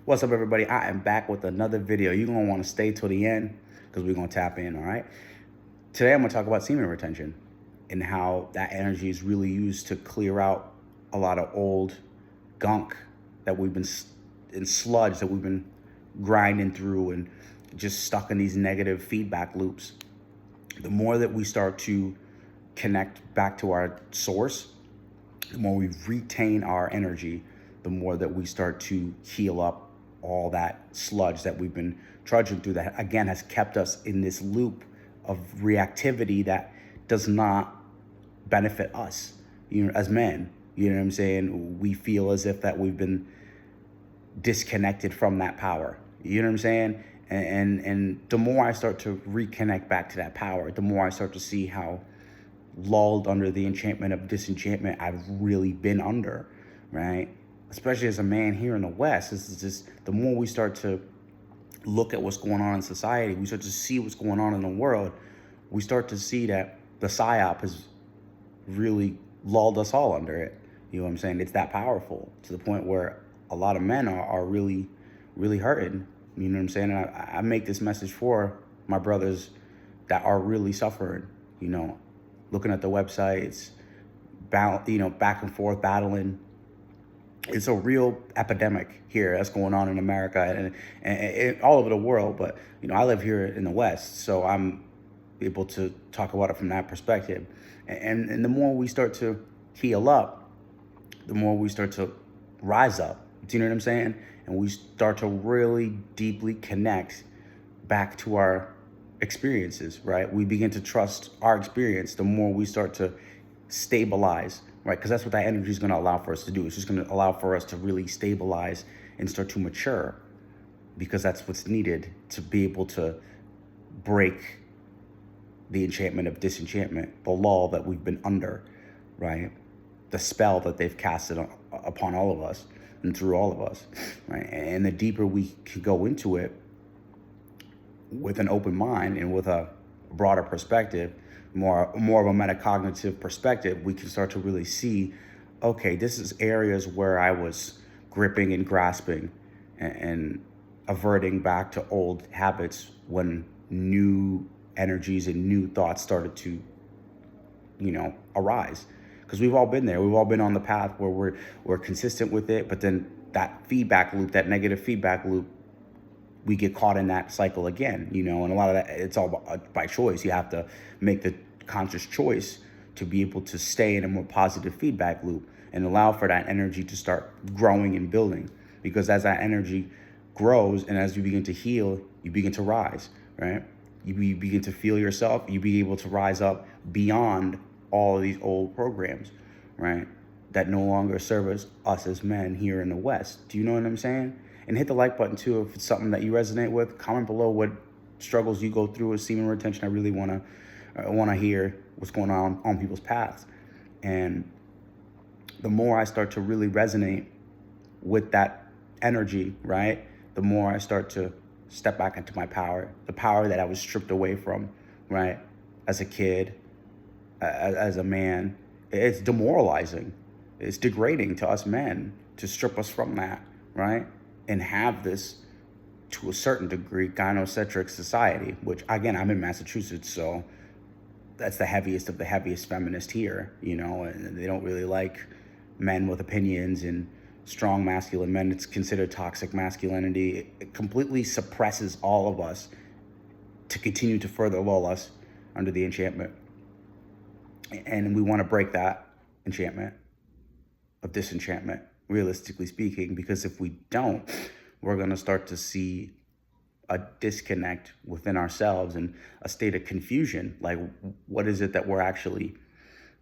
What's up, everybody? I am back with another video. You're going to want to stay till the end because we're going to tap in, all right? Today, I'm going to talk about semen retention and how that energy is really used to clear out a lot of old gunk that we've been in sludge that we've been grinding through and just stuck in these negative feedback loops. The more that we start to connect back to our source, the more we retain our energy, the more that we start to heal up all that sludge that we've been trudging through that, again, has kept us in this loop of reactivity that does not benefit us, as men. You know what I'm saying? We feel as if that we've been disconnected from that power. You know what I'm saying? And the more I start to reconnect back to that power, the more I start to see how lulled under the enchantment of disenchantment I've really been under, right? Especially as a man here in the West, this is just, the more we start to look at what's going on in society, we start to see what's going on in the world, we start to see that the psyop has really lulled us all under it. You know what I'm saying? It's that powerful to the point where a lot of men are really, really hurting. You know what I'm saying? And I make this message for my brothers that are really suffering, looking at the websites, back and forth battling. It's a real epidemic here that's going on in America and all over the world. But, I live here in the West, so I'm able to talk about it from that perspective. And the more we start to heal up, the more we start to rise up. Do you know what I'm saying? And we start to really deeply connect back to our experiences, right? We begin to trust our experience the more we start to stabilize, right? Because that's what that energy is going to allow for us to do. It's just going to allow for us to really stabilize and start to mature, because that's what's needed to be able to break the enchantment of disenchantment, the lull that we've been under, right? The spell that they've casted upon all of us and through all of us, right? And the deeper we can go into it with an open mind and with a broader perspective, more of a metacognitive perspective, we can start to really see, okay, this is areas where I was gripping and grasping and averting back to old habits when new energies and new thoughts started to, arise. Because we've all been there. We've all been on the path where we're consistent with it, but then that feedback loop, that negative feedback loop, we get caught in that cycle again, and a lot of that, it's all by choice. You have to make the conscious choice to be able to stay in a more positive feedback loop and allow for that energy to start growing and building. Because as that energy grows and as you begin to heal, you begin to rise, right? You begin to feel yourself, you be able to rise up beyond all of these old programs, right? That no longer serve us as men here in the West. Do you know what I'm saying? And hit the like button too if it's something that you resonate with. Comment below what struggles you go through with semen retention. I really want to hear what's going on people's paths. And the more I start to really resonate with that energy, right, the more I start to step back into my power, the power that I was stripped away from, right, as a kid, as a man. It's demoralizing. It's degrading to us men to strip us from that, right? And have this, to a certain degree, gynocentric society, which, again, I'm in Massachusetts, so that's the heaviest of the heaviest feminists here, and they don't really like men with opinions and strong masculine men. It's considered toxic masculinity. It completely suppresses all of us to continue to further lull us under the enchantment. And we want to break that enchantment of disenchantment, realistically speaking, because if we don't, we're going to start to see a disconnect within ourselves and a state of confusion. Like, what is it that we're actually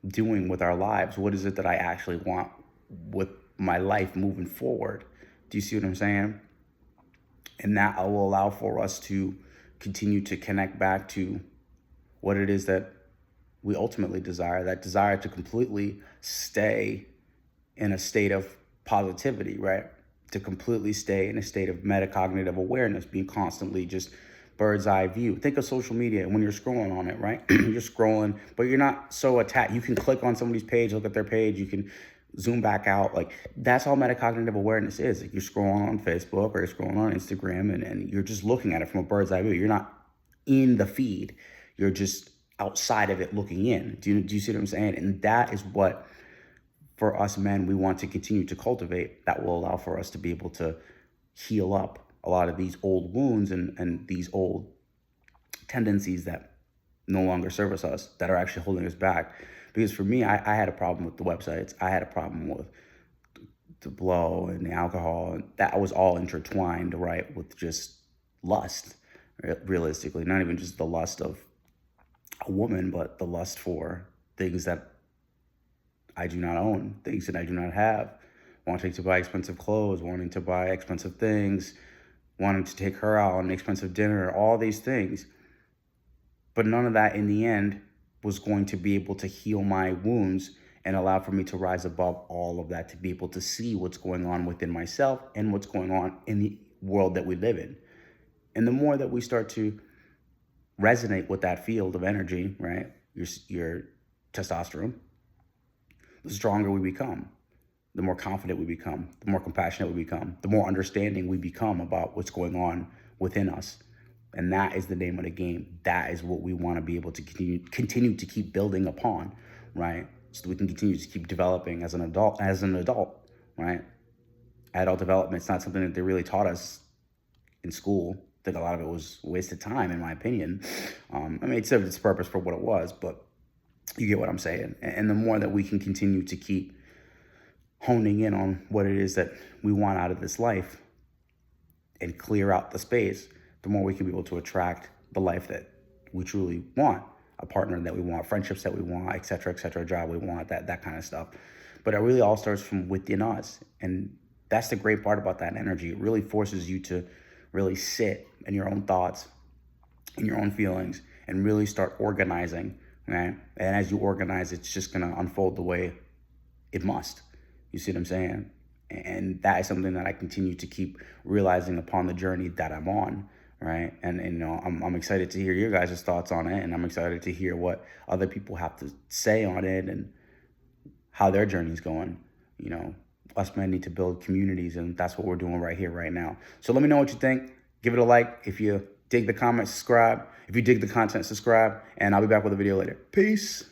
doing with our lives? What is it that I actually want with my life moving forward? Do you see what I'm saying? And that will allow for us to continue to connect back to what it is that we ultimately desire, that desire to completely stay in a state of positivity, right? To completely stay in a state of metacognitive awareness, being constantly just bird's eye view. Think of social media when you're scrolling on it, right? You're scrolling, but you're not so attached. You can click on somebody's page, look at their page. You can zoom back out. Like, that's all metacognitive awareness is. Like, you're scrolling on Facebook or you're scrolling on Instagram, and you're just looking at it from a bird's eye view. You're not in the feed. You're just outside of it looking in. Do you see what I'm saying? And that is what, for us men, we want to continue to cultivate. That will allow for us to be able to heal up a lot of these old wounds and these old tendencies that no longer service us, that are actually holding us back. Because for me, I had a problem with the websites. I had a problem with the blow and the alcohol. And that was all intertwined, right, with just lust, realistically. Not even just the lust of a woman, but the lust for things that I do not own, things that I do not have. Wanting to buy expensive clothes, wanting to buy expensive things, wanting to take her out on an expensive dinner, all these things. But none of that in the end was going to be able to heal my wounds and allow for me to rise above all of that, to be able to see what's going on within myself and what's going on in the world that we live in. And the more that we start to resonate with that field of energy, right, your testosterone, the stronger we become, the more confident we become, the more compassionate we become, the more understanding we become about what's going on within us. And that is the name of the game. That is what we want to be able to continue to keep building upon, right? So that we can continue to keep developing as an adult, right? Adult development is not something that they really taught us in school. I think a lot of it was wasted time, in my opinion. I mean, it served its purpose for what it was, but you get what I'm saying. And the more that we can continue to keep honing in on what it is that we want out of this life and clear out the space, the more we can be able to attract the life that we truly want, a partner that we want, friendships that we want, et cetera, a job we want, that kind of stuff. But it really all starts from within us. And that's the great part about that energy. It really forces you to really sit in your own thoughts, in your own feelings, and really start organizing, right? And as you organize, it's just going to unfold the way it must. You see what I'm saying? And that is something that I continue to keep realizing upon the journey that I'm on, right? And you know, I'm excited to hear your guys' thoughts on it, and I'm excited to hear what other people have to say on it and how their journey's going. You know, us men need to build communities, and that's what we're doing right here, right now. So let me know what you think. Give it a like. If you dig the comment, subscribe. If you dig the content, subscribe, and I'll be back with a video later. Peace.